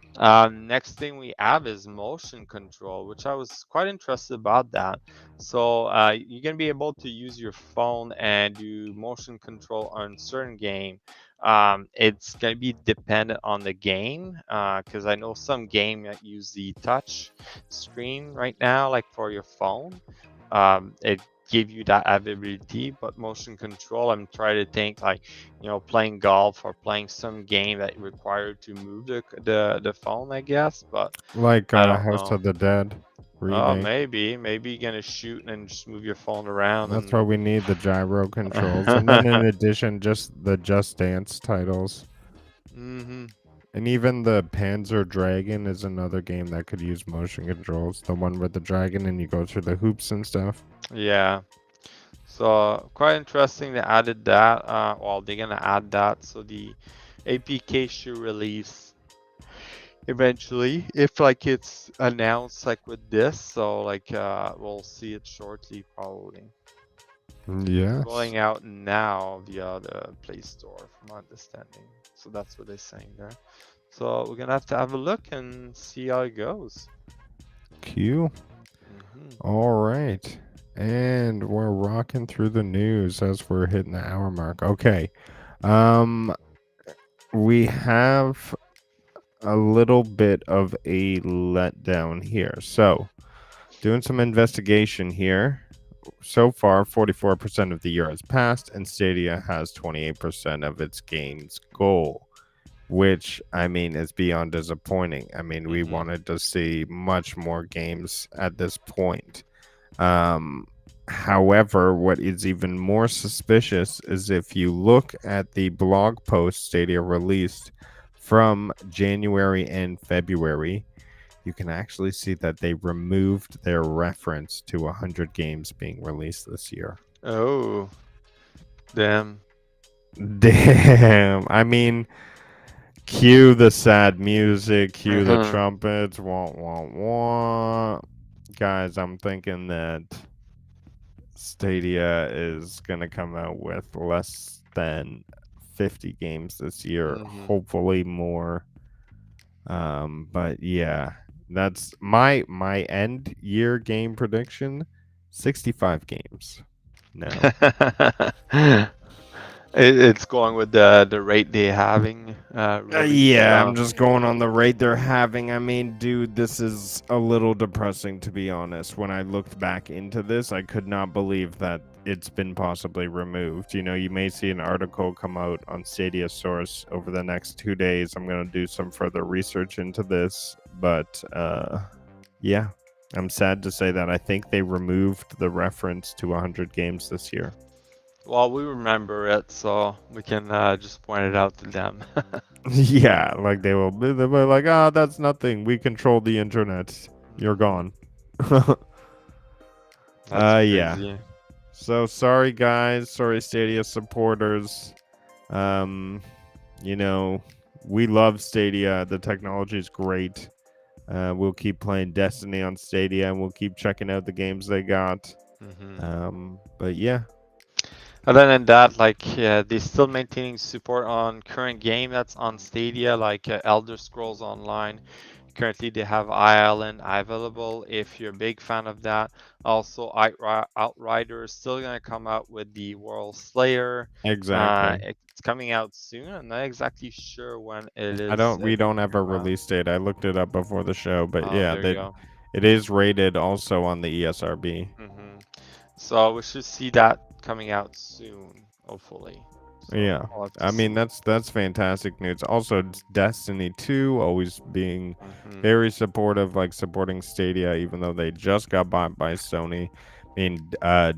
Next thing we have is motion control, which I was quite interested about that. So you're gonna be able to use your phone and do motion control on certain game. It's gonna be dependent on the game, because I know some game that use the touch screen right now, like for your phone. It give you that ability, but motion control, I'm trying to think like playing golf or playing some game that required to move the phone, I guess, but Like I don't House know. of the Dead Oh, remake. maybe you're gonna shoot and just move your phone around That's why and we need the gyro controls. And then in addition, just the Just Dance titles. hmm And even the Panzer Dragon is another game that could use motion controls. The one with the dragon and you go through the hoops and stuff. yeah. So quite interesting they added that. Well, they're gonna add that, so the APK should release eventually if like it's announced like with this. So like we'll see it shortly probably. Yes. Rolling out now via the Play Store, from my understanding. So that's what they're saying there. So we're gonna have a look and see how it goes. Q. hmm All right. And we're rocking through the news as we're hitting the hour mark. Okay. Um we have a little bit of a letdown here. So, doing some investigation here. So far, 44% of the year has passed, and Stadia has 28% of its games goal, which I mean is beyond disappointing. I mean, we hmm wanted to see much more games at this point. Um, However, what is even more suspicious is if you look at the blog post Stadia released from January and February, you can actually see that they removed their reference to 100 games being released this year. Oh, damn. Damn. I mean, cue the sad music, cue the Uh-huh. trumpets, wah, wah, wah. Guys, I'm thinking that Stadia is going to come out with less than 50 games this year, hmm hopefully more. But yeah, that's my end year game prediction, 65 games. No. It's going with the rate they're having released. Yeah, I'm just going on the rate they're having. I mean, dude, this is a little depressing to be honest. When I looked back into this, I could not believe that it's been possibly removed. You know, you may see an article come out on Stadia Source over the next 2 days. I'm going to do some further research into this, but yeah, I'm sad to say that I think they removed the reference to 100 games this year. Well, we remember it, so we can just point it out to them. Yeah, like they'll be like, ah, that's nothing. We control the internet. You're Mhm. gone. That's Yeah. crazy. So sorry, guys. Sorry, Stadia supporters. Um, you know, we love Stadia. The technology is great. We'll keep playing Destiny on Stadia, and we'll keep checking out the games they got. Hmm. But yeah, Other than that, like they're still maintaining support on current game that's on Stadia, like Elder Scrolls Online. Currently, they have Island available if you're a big fan of that. Also, Outrider is still gonna come out with the World Slayer. exactly. It's coming out soon. I'm not exactly sure when it I is. don't. We don't have a Come out. release date. I looked it up before the show, but Oh, yeah, there you that go. it is rated also on the ESRB. Hmm. So we should see that coming out soon, hopefully. So Yeah. I'll have to I mean see. that's fantastic news. Also Destiny 2 always being Hmm. very supportive, like supporting Stadia even though they just got bought by Sony. I mean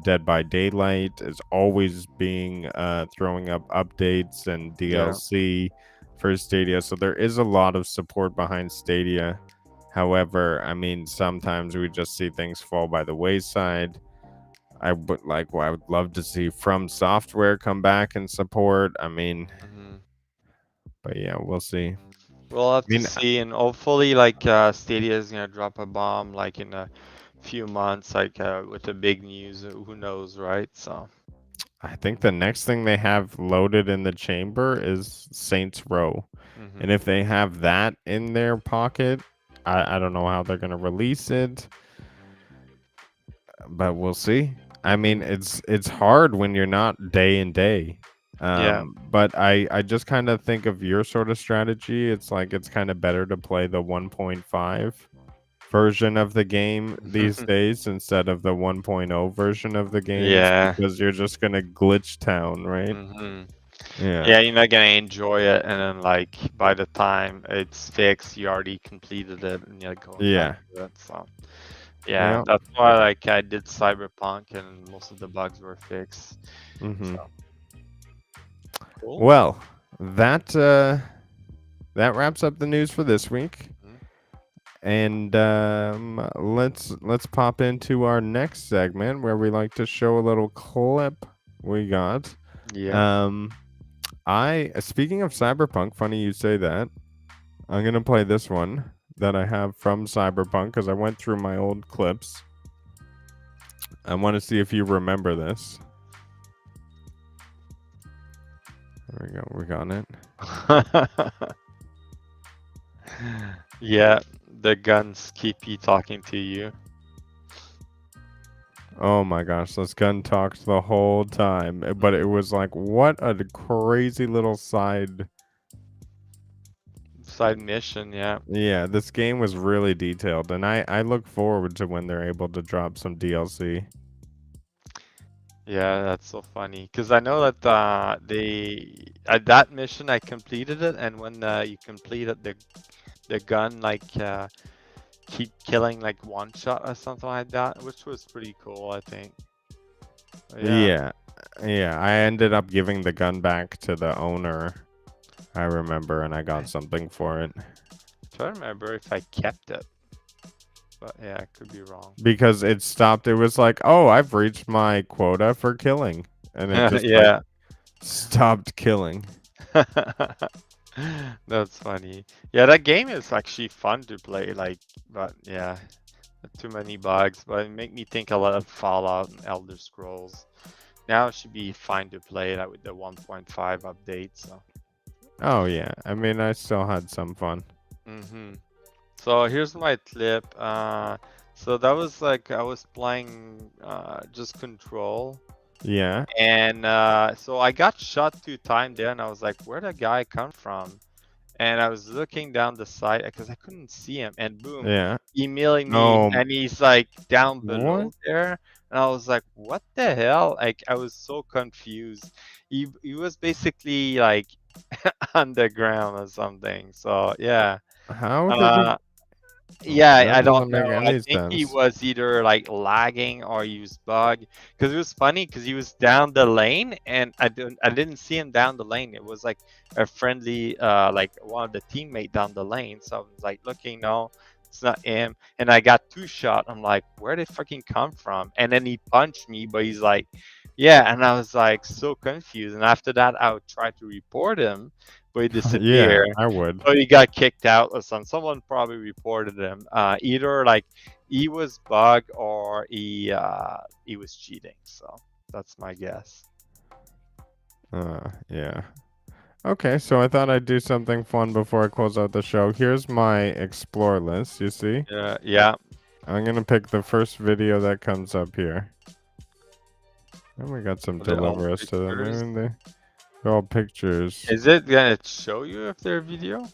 Dead by Daylight is always being throwing up updates and Yeah. DLC for Stadia. So there is a lot of support behind Stadia. However, I mean sometimes we just see things fall by the wayside. I would love to see From Software come back and support. I mean, Hmm. but yeah, we'll see. I We'll have to mean, see, and hopefully, like Stadia is gonna drop a bomb, like in a few months, like with the big news. Who knows, right? So. I think the next thing they have loaded in the chamber is Saints Row. And Hmm. if they have that in their pocket, I don't know how they're going to release it, but we'll see. I mean, Hmm. it's hard when you're not day and day. Yeah. But I just kind of think of your sort of strategy. It's like it's kind of better to play the 1.5 version of the game these days instead of the 1.0 version of the games Yeah. because you're just gonna glitch town, right? Hmm. Yeah, Yeah, you're not gonna enjoy it, and then like by the time it's fixed, you already completed it, and you're going back yeah, to it. So yeah, yeah. that's why like I did Cyberpunk, and most of the bugs were fixed. Hmm. So cool. Well, that that wraps up the news for this week, Mhm. and let's pop into our next segment where we like to show a little clip we got. Yeah. Um, I speaking of Cyberpunk, funny you say that. I'm gonna play this one that I have from Cyberpunk because I went through my old clips. I want to see if you remember this. There we go. We got it. Yeah, the guns keep you talking to you. Oh my gosh, this gun talked the whole time, but it was like, what a crazy little side. Side mission, yeah. Yeah, this game was really detailed, and I look forward to when they're able to drop some DLC. Yeah, that's so funny. Because I know that they at that mission I completed it, and when you completed the gun, like keep killing like one shot or something like that, which was pretty cool, I think. Yeah. Yeah, yeah. I ended up giving the gun back to the owner. I remember, and I got I something for it. try to remember if I kept it, but yeah, I could be wrong. Because it stopped. It was like, oh, I've reached my quota for killing, and it just like Yeah. stopped killing. That's funny. Yeah, that game is actually fun to play, like, but yeah, too many bugs, but it make me think a lot of Fallout and Elder Scrolls. Now it should be fine to play that with the 1.5 update, so. Oh yeah, I mean, I still had some fun. Mm-hmm. So here's my clip. So that was like I was playing just Control, Yeah, and so I got shot 2 times there, and I was like, where'd that guy come from? And I was looking down the side because I couldn't see him, and boom, yeah. emailing me, Oh, and he's like down what? below there, and I was like, what the hell? Like I was so confused. He was basically like underground or something. So yeah. How did he? Uh, yeah, That I don't doesn't know. make I any think he sense. was either like lagging or he was bug. Because it was funny because he was down the lane and I didn't see him down the lane. It was like a friendly like one of the teammate down the lane. So I was like looking, no, it's not him. And I got two shot. I'm like, where did fucking come from? And then he punched me, but he's like, yeah. And I was like so confused. And after that, I would try to report him, but he Yeah, disappeared. I would. So he got kicked out or something. Someone probably reported him. Either like he was bugged or he was cheating. So that's my guess. Yeah. Okay, so I thought I'd do something fun before I close out the show. Here's my explore list, you see? Yeah. I'm gonna pick the first video that comes up here. And we got some Are they all Deliver Us to the pictures? Moon. They're all pictures. Is it gonna show you if they're video?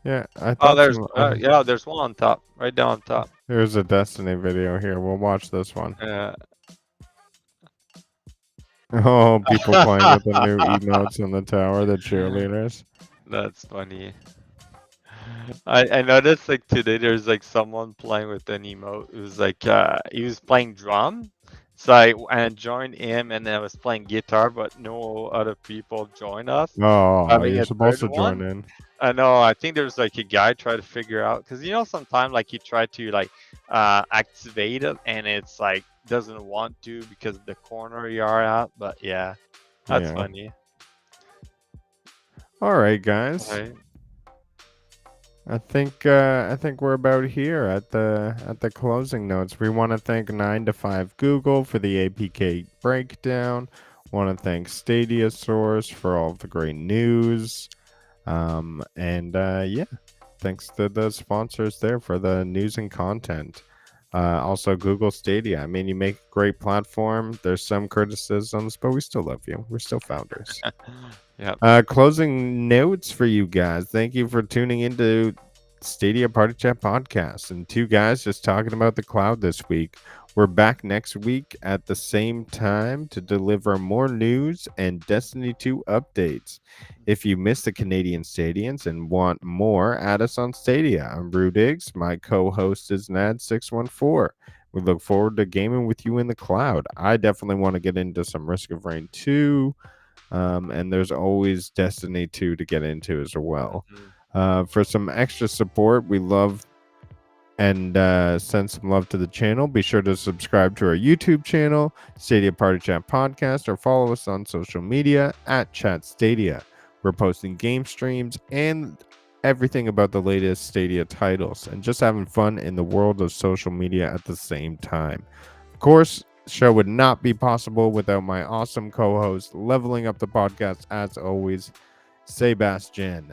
Yeah, I Oh, thought some. yeah, there's one on top, right down on top. Here's a Destiny video here. We'll watch this one. Yeah. Oh, people playing with the new emotes on the tower, the cheerleaders. That's funny. I noticed like today there's like someone playing with an emote. It was like he was playing drum. So I joined him and I was playing guitar, but no other people joined us. Oh, Having you're a supposed third to join one. in. I know. I think there's like a guy trying to figure out because sometimes like you try to like activate it and it's like doesn't want to because of the corner you are at. But yeah, that's Yeah. funny. All right, guys. Right. I think we're about here at the closing notes. We want to thank 9 to 5 Google for the APK breakdown. Want to thank Stadia Source for all of the great news. Yeah, thanks to the sponsors there for the news and content. Also, Google Stadia. I mean, you make a great platform. There's some criticisms, but we still love you. We're still founders. Yeah. Closing notes for you guys. Thank you for tuning into Stadia Party Chat Podcast. And two guys just talking about the cloud this week. We're back next week at the same time to deliver more news and Destiny 2 updates. If you missed the Canadian Stadians and want more, add us on Stadia. I'm Rudiggz. My co-host is Nads614. We look forward to gaming with you in the cloud. I definitely want to get into some Risk of Rain 2. And there's always Destiny 2 to get into as well. For some extra support, we love and send some love to the channel. Be sure to subscribe to our YouTube channel, Stadia Party Chat Podcast, or follow us on social media at Chat Stadia. We're posting game streams and everything about the latest Stadia titles and just having fun in the world of social media at the same time. Of course, show would not be possible without my awesome co-host leveling up the podcast as always, Sebastian.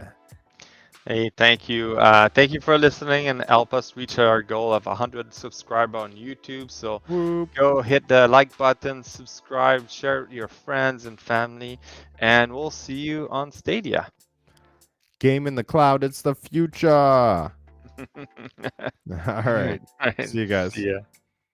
Hey, thank you. Thank you for listening and help us reach our goal of 100 subscribers on YouTube. So Whoop. go hit the like button, subscribe, share it with your friends and family, and we'll see you on Stadia. Game in the cloud, it's the future. All right. See you guys. See ya.